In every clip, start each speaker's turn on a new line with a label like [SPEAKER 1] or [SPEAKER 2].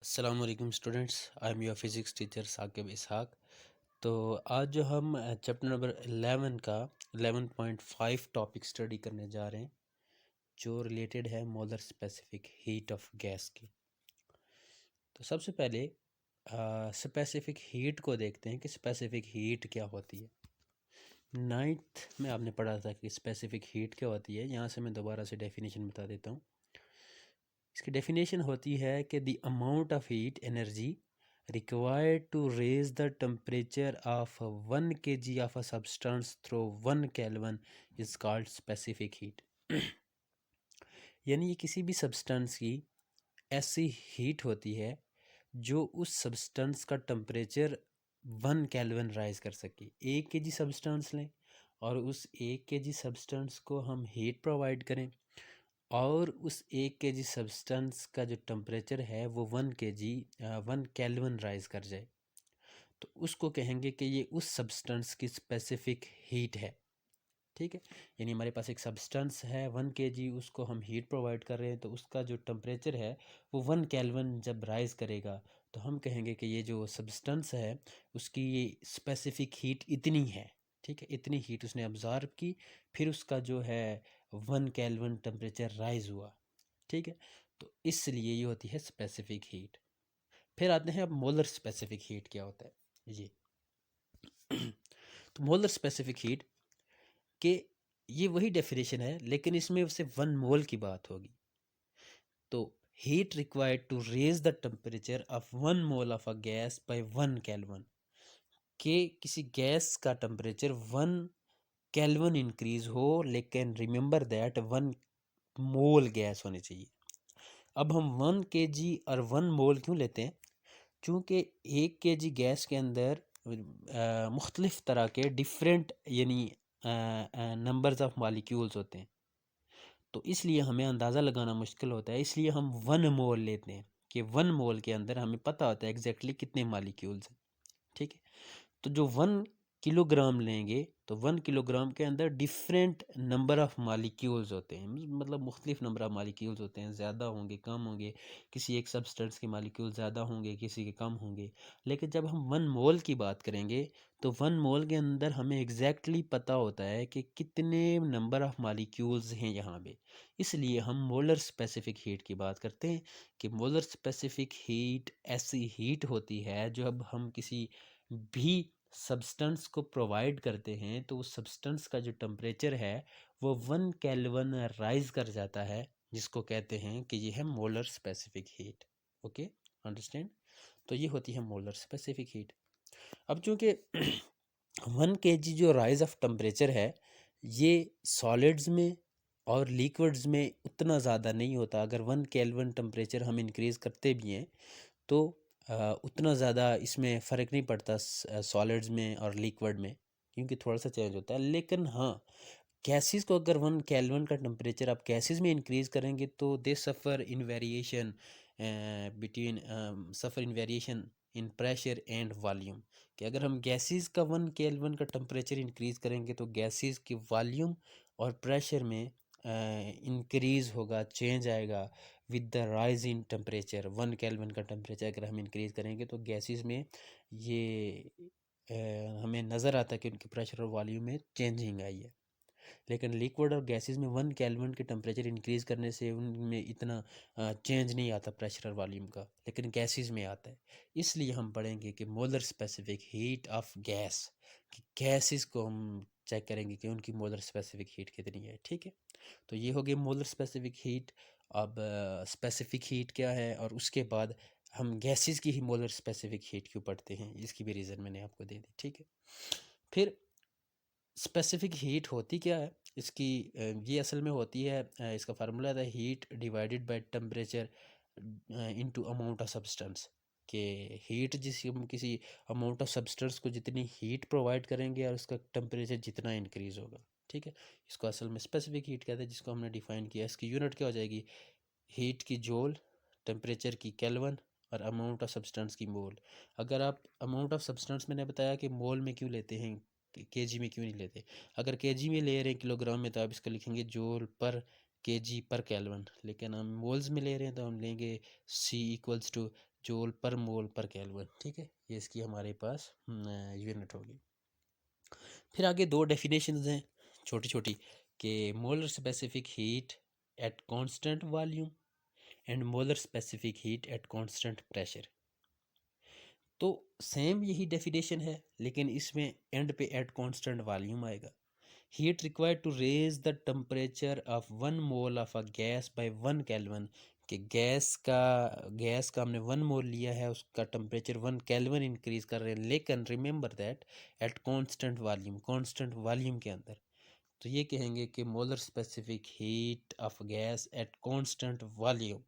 [SPEAKER 1] अस्सलाम वालेकुम students, I am your physics teacher Saqib Ishaq. तो आज जो हम चैप्टर नंबर 11 का 11.5 टॉपिक स्टडी करने जा रहे हैं, जो रिलेटेड है molar specific heat of gas की। तो सबसे पहले स्पेसिफिक हीट को देखते हैं कि स्पेसिफिक हीट क्या होती है। नाइन्थ में आपने पढ़ा था कि स्पेसिफिक हीट क्या होती है। यहाँ से मैं दोबारा से डेफिनेशन बता देता हूँ। इसकी डेफिनेशन होती है कि the amount of heat energy required to raise the temperature of 1 kg of a substance through 1 Kelvin is called specific heat। यानी ये किसी भी सब्सटेंस की ऐसी हीट होती है जो उस सब्सटेंस का टेम्परेचर 1 केल्विन राइज कर सके। 1 kg सब्सटेंस लें और उस 1 kg सब्सटेंस को हम हीट प्रोवाइड करें और उस 1 kg सब्सटेंस का जो टेम्परेचर है वो 1 केल्विन राइज कर जाए, तो उसको कहेंगे कि ये उस सब्सटेंस की स्पेसिफिक हीट है। ठीक है, यानी हमारे पास एक सब्सटेंस है 1 kg, उसको हम हीट प्रोवाइड कर रहे हैं, तो उसका जो टेम्परेचर है वो 1 केल्विन जब राइज करेगा तो हम कहेंगे कि ये जो सब्सटेंस है उसकी ये स्पेसिफिक हीट इतनी है। ठीक है, इतनी हीट उसने ऑब्ज़र्व की, फिर उसका जो है 1 केल्विन टेम्परेचर राइज हुआ। ठीक है, तो इसलिए ये होती है स्पेसिफिक हीट। फिर आते हैं अब मोलर स्पेसिफिक हीट क्या होता है ये। तो मोलर स्पेसिफिक हीट के ये वही डेफिनेशन है, लेकिन इसमें से 1 मोल की बात होगी। तो heat required to raise the temperature of 1 mole of a gas by 1 kelvin, कि किसी गैस का टेम्परेचर 1 केल्विन इंक्रीज हो, लेकिन रिमेंबर दैट 1 मोल गैस होनी चाहिए। अब हम 1 kg और 1 मोल क्यों लेते हैं? चूँकि 1 kg गैस के अंदर मुख्तलिफ़ तरह के डिफरेंट यानी नंबर्स ऑफ मालिक्यूल्स होते हैं, तो इसलिए हमें अंदाज़ा लगाना मुश्किल होता है। इसलिए हम 1 मोल लेते हैं कि 1 मोल के अंदर हमें पता होता है एग्जैक्टली कितने मालिक्यूल्स हैं। ठीक है, तो जो 1 किलोग्राम लेंगे तो 1 किलोग्राम के अंदर डिफरेंट नंबर ऑफ़ मालिक्यूल्स होते हैं, मतलब मुख्तलिफ नंबर ऑफ़ मालिक्यूल्स होते हैं, ज़्यादा होंगे कम होंगे, किसी एक सब्सटेंस के मालिक्यूल ज़्यादा होंगे किसी के कम होंगे। लेकिन जब हम 1 मोल की बात करेंगे तो 1 मोल के अंदर हमें एग्जैक्टली पता होता है कि कितने नंबर ऑफ़ मालिक्यूल्स हैं यहाँ पे। इसलिए हम मोलर स्पेसिफिक हीट की बात करते हैं कि मोलर स्पेसिफिक हीट ऐसी हीट होती है जो अब हम किसी भी सब्सटेंस को प्रोवाइड करते हैं तो उस सब्सटेंस का जो टेम्परेचर है वो 1 केल्विन राइज कर जाता है, जिसको कहते हैं कि ये है molar specific heat. Okay, understand. तो ये होती है मोलर स्पेसिफिक हीट। अब चूँकि 1 kg जो राइज ऑफ टेम्परेचर है ये सॉलिड्स में और लिक्विड्स में उतना ज़्यादा नहीं होता। अगर 1 केल्विन टेम्परेचर हम इंक्रीज़ करते भी हैं तो उतना ज़्यादा इसमें फ़र्क नहीं पड़ता सॉलिड्स में और लिक्विड में, क्योंकि थोड़ा सा चेंज होता है। लेकिन हाँ, गैसेस को अगर 1 केल्विन का टेम्परेचर आप गैसेस में इंक्रीज़ करेंगे तो they suffer in variation between suffer in variation in pressure and volume. कि अगर हम गैसेस का 1 केल्विन का टेम्परेचर इंक्रीज़ करेंगे तो गैसेस की वॉल्यूम और प्रेशर में इंक्रीज़ होगा, चेंज आएगा with the rise in temperature. 1 kelvin का टेम्परेचर अगर हम इंक्रीज़ करेंगे तो गैसेस में ये हमें नज़र आता है कि उनके प्रेशर और वॉल्यूम में चेंजिंग आई है। लेकिन लिक्विड और गैसेस में 1 केल्विन के टेम्परेचर इंक्रीज़ करने से उनमें इतना चेंज नहीं आता प्रेशर और वॉल्यूम का, लेकिन गैसेस में आता है। इसलिए हम पढ़ेंगे कि molar specific heat of gas, कि गैसेस को हम चेक करेंगे कि उनकी मोलर स्पेसिफिक हीट कितनी है। ठीक है, तो ये हो गई मोलर स्पेसिफिक हीट। अब स्पेसिफिक हीट क्या है और उसके बाद हम गैसेस की ही मोलर स्पेसिफिक हीट क्यों पढ़ते हैं, इसकी भी रीज़न मैंने आपको दे दी। ठीक है, फिर स्पेसिफिक हीट होती क्या है इसकी, ये असल में होती है, इसका फार्मूला था heat divided by temperature into amount of substance. कि हीट जिस हम किसी अमाउंट ऑफ सब्सटेंस को जितनी हीट प्रोवाइड करेंगे और उसका टेम्परेचर जितना इंक्रीज़ होगा। ठीक है, इसको असल में स्पेसिफिक हीट कहते हैं, जिसको हमने डिफाइन किया। इसकी यूनिट क्या हो जाएगी, हीट की जूल, टेम्परेचर की केल्विन और अमाउंट ऑफ सब्सटेंस की मोल। अगर आप अमाउंट ऑफ सब्सटेंस, मैंने बताया कि मोल में क्यों लेते हैं, केजी में क्यों नहीं लेते। अगर केजी में ले रहे हैं किलोग्राम में तो आप इसका लिखेंगे जूल पर केजी पर केल्विन, लेकिन हम मोल्स में ले रहे हैं तो हम लेंगे C = जूल पर मोल पर केल्विन, ठीक है। ये इसकी हमारे पास यूनिट होगी। फिर आगे दो डेफिनेशंस हैं छोटी छोटी, कि molar specific heat at constant volume and molar specific heat at constant pressure. तो सेम यही डेफिनेशन है, लेकिन इसमें एंड पे एट कांस्टेंट वॉल्यूम आएगा। Heat required to raise the temperature of 1 mole of a gas by 1 kelvin, कि gas का हमने 1 मोल लिया है, उसका टेम्परेचर 1 केल्विन इंक्रीज कर रहे हैं, लेकिन remember that at constant volume के अंदर। तो ये कहेंगे कि molar specific heat of gas at constant volume,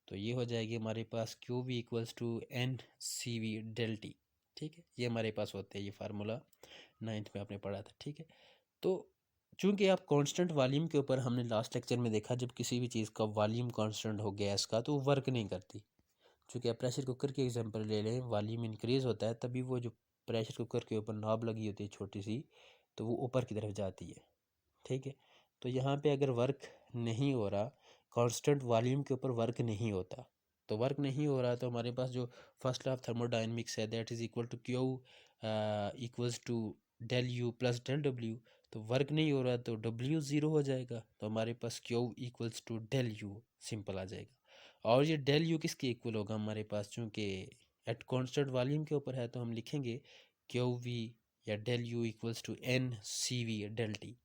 [SPEAKER 1] तो ये हो जाएगी हमारे पास Q V equals to N C V del T, ठीक है। ये हमारे पास होते हैं, ये फार्मूला 9th में आपने पढ़ा था, ठीक है। तो चूंकि आप कांस्टेंट वॉल्यूम के ऊपर हमने लास्ट लेक्चर में देखा, जब किसी भी चीज़ का वॉल्यूम कांस्टेंट हो गैस का, तो वो वर्क नहीं करती। चूँकि आप प्रेशर कुकर की एग्जांपल ले लें, वॉल्यूम इंक्रीज़ होता है तभी वो जो प्रेशर कुकर के ऊपर नॉब लगी होती है छोटी सी, तो वो ऊपर की तरफ जाती है, ठीक है। तो यहाँ पे अगर वर्क नहीं हो रहा, कांस्टेंट वॉल्यूम के ऊपर वर्क नहीं होता, तो वर्क नहीं हो रहा, तो हमारे पास जो फर्स्ट लॉ ऑफ थर्मोडायनेमिक्स है, that is equal to Q equals to del U plus del W. तो वर्क नहीं हो रहा तो डब्ल्यू ज़ीरो हो जाएगा, तो हमारे पास Q equals to del U simple आ जाएगा। और ये डेल यू किसके इक्वल होगा हमारे पास, चूँकि एट कॉन्स्टेंट वॉल्यूम के ऊपर है, तो हम लिखेंगे क्यू वी या del U equals to N C V del T,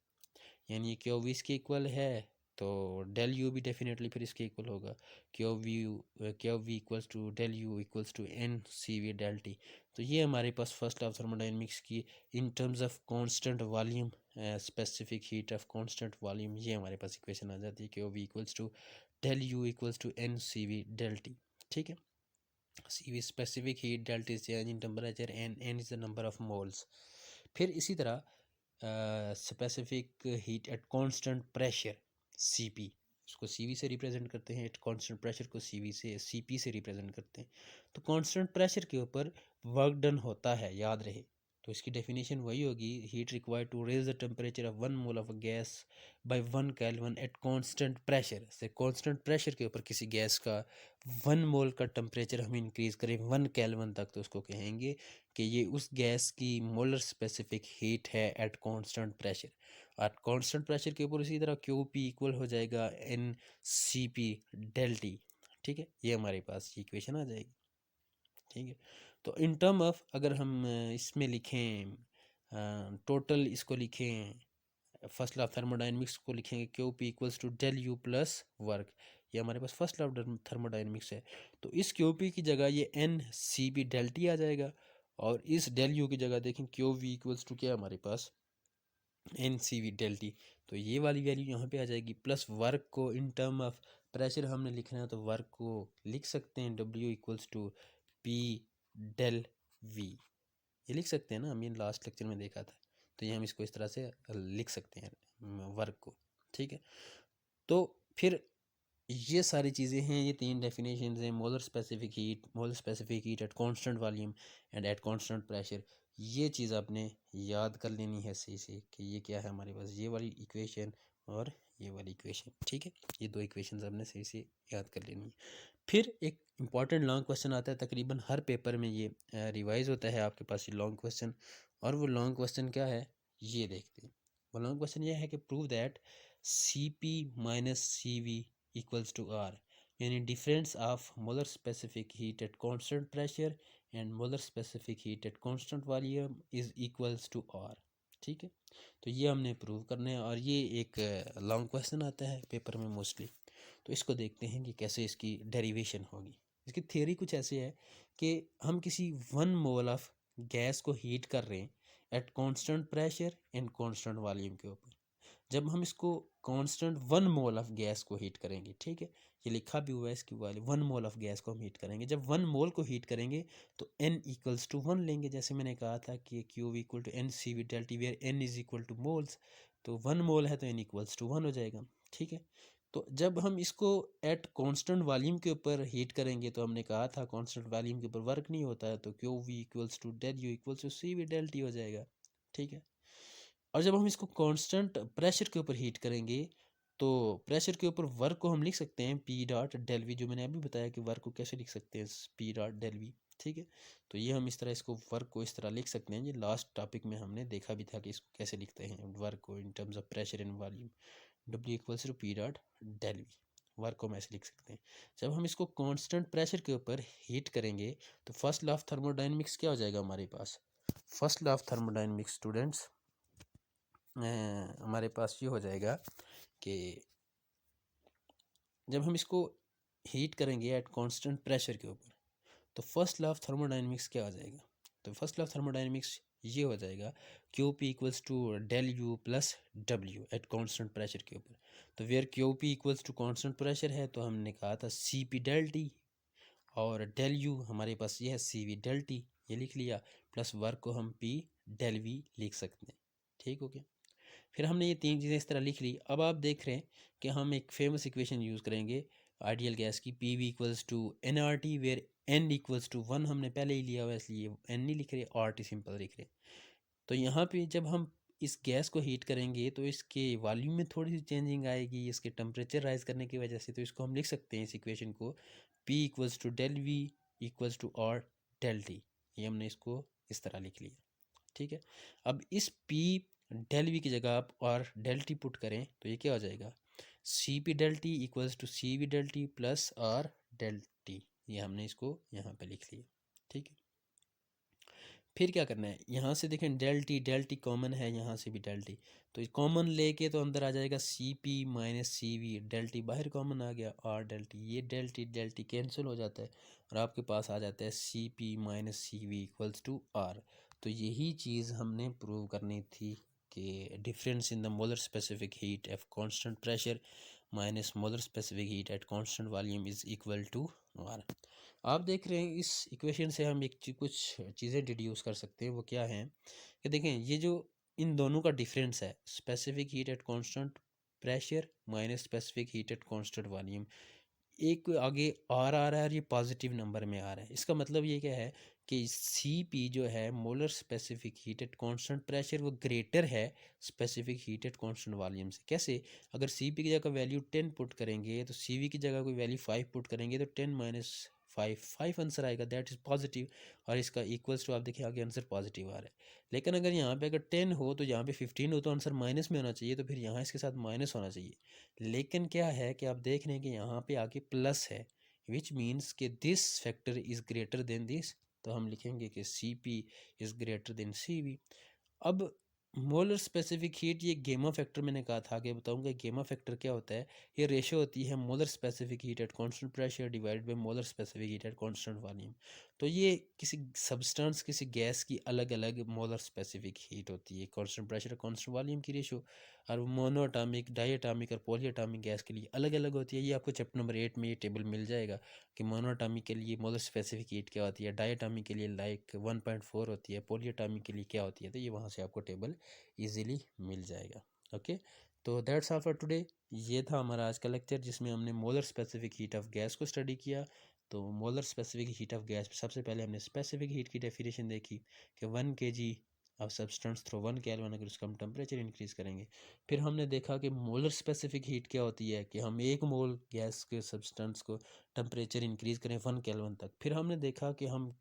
[SPEAKER 1] यानी क्यू वी इसके इक्वल है, तो डेल यू भी डेफिनेटली फिर इसके इक्वल होगा, Q V equals to del U equals to N C V del T. तो ये हमारे पास फर्स्ट ऑफ थर्मोडायनेमिक्स की in terms of constant volume specific heat of constant volume, ये हमारे पास इक्वेशन आ जाती है, Q V equals to del U equals to N C V del T, ठीक है। C V specific heat, delta is change in temperature, N is the number of moles. फिर इसी तरह specific heat at constant pressure, CP, उसको CV से represent करते हैं, eight constant pressure को सीवी से सीपी से रिप्रेजेंट करते हैं। तो कांस्टेंट प्रेशर के ऊपर वर्क डन होता है, याद रहे। तो इसकी डेफिनेशन वही होगी, heat required to raise the temperature of 1 mole of a gas by 1 kelvin at constant pressure. से कांस्टेंट प्रेशर के ऊपर किसी गैस का 1 मोल का टेम्परेचर हम इंक्रीज करें 1 केल्विन तक, तो उसको कहेंगे कि ये उस गैस की मोलर स्पेसिफिक हीट है एट कांस्टेंट प्रेशर। और कांस्टेंट प्रेशर के ऊपर इसी तरह क्यू पी इक्वल हो जाएगा n C P del T, ठीक है। ये हमारे पास इक्वेशन आ जाएगी, ठीक है। तो इन टर्म ऑफ अगर हम इसमें लिखें, टोटल इसको लिखें, फर्स्ट लॉ ऑफ थर्मोडायनेमिक्स को लिखेंगे Q P equals to del U plus work, ये हमारे पास फर्स्ट लॉ ऑफ थर्मोडायनेमिक्स है। तो इस क्यू पी की जगह ये N C B del T आ जाएगा, और इस डेल यू की जगह देखें क्यू वी इक्वल्स टू क्या हमारे पास N C V del T, तो ये वाली वैल्यू यहाँ पे आ जाएगी। प्लस वर्क को इन टर्म ऑफ प्रेशर हमने लिखना है, तो वर्क को लिख सकते हैं W equals to P del V, ये लिख सकते हैं ना, हम ये लास्ट लेक्चर में देखा था। तो ये हम इसको इस तरह से लिख सकते हैं वर्क को, ठीक है। तो फिर ये सारी चीज़ें हैं, ये 3 डेफिनेशन हैं, molar specific heat at constant volume and eight constant pressure. ये चीज़ आपने याद कर लेनी है सही से, कि ये क्या है हमारे पास, ये वाली इक्वेशन और ये वाली इक्वेशन, ठीक है। ये 2 इक्वेशंस आपने सही से याद कर लेनी है। फिर एक इम्पॉर्टेंट लॉन्ग क्वेश्चन आता है, तकरीबन हर पेपर में ये रिवाइज होता है आपके पास ये लॉन्ग क्वेश्चन। और वो लॉन्ग क्वेश्चन क्या है, ये देखते हैं। वो लॉन्ग क्वेश्चन ये है कि prove that C P minus C V equals to R, यानी difference of molar specific heat at constant pressure and molar specific heat at constant volume is equals to R, ठीक है। तो ये हमने prove करना है, और ये एक लॉन्ग क्वेश्चन आता है पेपर में मोस्टली। तो इसको देखते हैं कि कैसे इसकी डेरिवेशन होगी। इसकी थ्योरी कुछ ऐसे है कि हम किसी 1 मोल ऑफ गैस को हीट कर रहे हैं eight constant pressure and constant volume के ऊपर। जब हम इसको कांस्टेंट 1 मोल ऑफ गैस को हीट करेंगे, ठीक है, ये लिखा भी हुआ है इसकी वाली, 1 मोल ऑफ गैस को हम हीट करेंगे। जब 1 मोल को हीट करेंगे तो n इक्वल्स टू 1 लेंगे, जैसे मैंने कहा था कि Q equal to N C V del T, where n is equal to moles. तो 1 मोल है तो n इक्वल्स टू 1 हो जाएगा, ठीक है। तो जब हम इसको एट कांस्टेंट वॉल्यूम के ऊपर हीट करेंगे, तो हमने कहा था कांस्टेंट वॉल्यूम के ऊपर वर्क नहीं होता है, तो Q V equals to del U equals to C V del T हो जाएगा, ठीक है। और जब हम इसको कांस्टेंट प्रेशर के ऊपर हीट करेंगे, तो प्रेशर के ऊपर वर्क को हम लिख सकते हैं पी डॉट डेल वी, जो मैंने अभी बताया कि वर्क को कैसे लिख सकते हैं, पी डॉट डेल वी। ठीक है, तो ये हम इस तरह इसको वर्क को इस तरह लिख सकते हैं। ये लास्ट टॉपिक में हमने देखा भी था कि इसको कैसे लिखते हैं वर्क को in terms of pressure and volume. W equals to P dot del V, work को हम ऐसे लिख सकते हैं। जब हम इसको कांस्टेंट प्रेशर के ऊपर हीट करेंगे तो फर्स्ट लॉ ऑफ थर्मोडायनेमिक्स क्या हो जाएगा हमारे पास? First law of thermodynamics students हमारे पास ये हो जाएगा कि जब हम इसको हीट करेंगे एट कांस्टेंट प्रेशर के ऊपर तो फर्स्ट लॉ ऑफ थर्मोडायनेमिक्स क्या हो जाएगा? तो फर्स्ट लॉ ऑफ थर्मोडायनेमिक्स ये हो जाएगा Q P equals to del U plus W at constant pressure के ऊपर। तो where Q P equals to constant pressure है तो हमने कहा था सी पी डेल टी, और डेल यू हमारे पास ये है सी वी डेल टी, ये लिख लिया, प्लस वर्क को हम पी डेल वी लिख सकते हैं। ठीक हो गया। फिर हमने ये तीन चीज़ें इस तरह लिख ली। अब आप देख रहे हैं कि हम एक फेमस इक्वेशन यूज़ करेंगे आइडियल गैस की, P V equals to n R T, where n equals to one हमने पहले ही लिया हुआ है, इसलिए एन नहीं लिख रहे, आर टी सिंपल लिख रहे। तो यहाँ पे जब हम इस गैस को हीट करेंगे तो इसके वॉल्यूम में थोड़ी सी चेंजिंग आएगी इसके टेम्परेचर राइज करने की वजह से। तो इसको हम लिख सकते हैं इस इक्वेशन को P equals to del V equals to R del T, ये हमने इसको इस तरह लिख लिया। ठीक है, अब इस पी डेल वी की जगह आप और डेल टी पुट करें तो ये क्या हो जाएगा? C P del T equals to C V del T plus R del T, ये हमने इसको यहाँ पे लिख लिया। ठीक है, फिर क्या करना है, यहाँ से देखें डेल टी कॉमन है, यहाँ से भी डेल टी, तो कॉमन लेके तो अंदर आ जाएगा C P minus C V, del T बाहर कॉमन आ गया, आर डेल टी, ये डेल टी कैंसिल हो जाता है और आपके पास आ जाता है C P minus C V equals to R. तो यही चीज़ हमने प्रूव करनी थी कि difference in the molar specific heat at constant pressure minus molar specific heat at constant volume is equal to R. आप देख रहे हैं इस इक्वेशन से हम कुछ चीज़ें डिड्यूस कर सकते हैं। वो क्या है कि देखें, ये जो इन दोनों का डिफरेंस है, specific heat at constant pressure minus specific heat at constant volume, एक आगे आर आ रहा है और ये पॉजिटिव नंबर में आ रहा है। इसका मतलब ये क्या है कि सी पी जो है molar specific heat at constant pressure वो ग्रेटर है specific heat at constant volume से। कैसे? अगर सी पी की जगह वैल्यू 10 पुट करेंगे तो सी वी की जगह कोई वैल्यू 5 पुट करेंगे तो 10 माइनस 5 आंसर आएगा, दैट इज़ पॉजिटिव। और इसका इक्वल्स टू आप देखिए आगे आंसर पॉजिटिव आ रहा है। लेकिन अगर यहाँ पे अगर 10 हो तो यहाँ पे 15 हो तो आंसर माइनस में होना चाहिए, तो फिर यहाँ इसके साथ माइनस होना चाहिए। लेकिन क्या है कि आप देख रहे हैं कि यहाँ पे आगे प्लस है, विच मीन्स कि this factor is greater than this, तो हम लिखेंगे कि C P is greater than C V. अब मोलर स्पेसिफिक हीट, ये गेमा फैक्टर मैंने कहा था, आगे बताऊंगा गेमा फैक्टर क्या होता है। ये रेशो होती है molar specific heat at constant pressure divided by molar specific heat at constant volume. तो ये किसी सब्सटेंस किसी गैस की अलग अलग मोलर स्पेसिफिक हीट होती है, कांस्टेंट प्रेशर कांस्टेंट वॉल्यूम की रेशो, और मोनोअटॉमिक डायटॉमिक और पॉलीएटॉमिक गैस के लिए अलग अलग होती है। ये आपको चैप्टर नंबर 8 में ये टेबल मिल जाएगा कि मोनोअटॉमिक के लिए मोलर स्पेसिफिक हीट क्या होती है, डायटॉमिक के लिए लाइक 1.4 होती है, पॉलीएटॉमिक के लिए क्या होती है, तो ये वहाँ से आपको टेबल इजीली मिल जाएगा। ओके, तो दैट्स ऑल फॉर टुडे। ये था हमारा आज का लेक्चर जिसमें हमने molar specific heat of gas को स्टडी किया। तो molar specific heat of gas, सबसे पहले हमने स्पेसिफिक हीट की डेफिनेशन देखी कि 1 kg of substance through 1 kelvin, अगर उसका हम टेम्परेचर इंक्रीज करेंगे। फिर हमने देखा कि मोलर स्पेसिफिक हीट क्या होती है, कि हम 1 मोल गैस के सब्सटेंस को टेम्परेचर इंक्रीज करें 1 केल्विन तक। फिर हमने देखा कि हम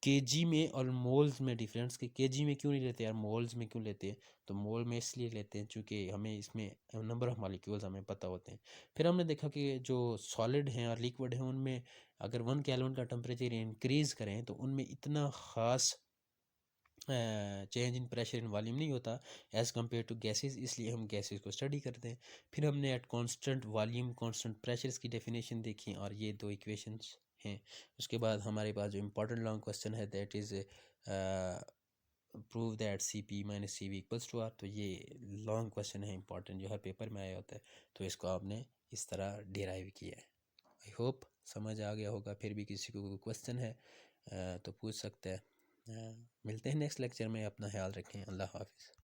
[SPEAKER 1] केजी में और मोल्स में डिफरेंस, कि केजी में क्यों नहीं लेते यार, मोल्स में क्यों लेते हैं? तो मोल में इसलिए लेते हैं क्योंकि हमें इसमें नंबर ऑफ मॉलिक्यूल्स हमें पता होते हैं। फिर हमने देखा कि जो सॉलिड हैं और लिक्विड हैं उनमें अगर 1 केल्विन का टेम्परेचर इंक्रीज करें तो उनमें इतना ख़ास change in pressure in volume नहीं होता एज़ कम्पेयर टू गैसेस, इसलिए हम गैसेस को स्टडी करते हैं। फिर हमने eight constant volume constant pressures की डेफिनेशन देखी और ये 2 इक्वेशंस हैं। उसके बाद हमारे पास जो इम्पोर्टेंट लॉन्ग क्वेश्चन है that is prove that C P minus C V equals to R. तो ये लॉन्ग क्वेश्चन है इंपॉर्टेंट, जो हर पेपर में आया होता है, तो इसको आपने इस तरह डिराइव किया है। आई होप समझ आ गया होगा। फिर भी किसी को कोई क्वेश्चन है तो पूछ सकते हैं। मिलते हैं नेक्स्ट लेक्चर में। अपना ख्याल रखें। अल्लाह हाफिज़।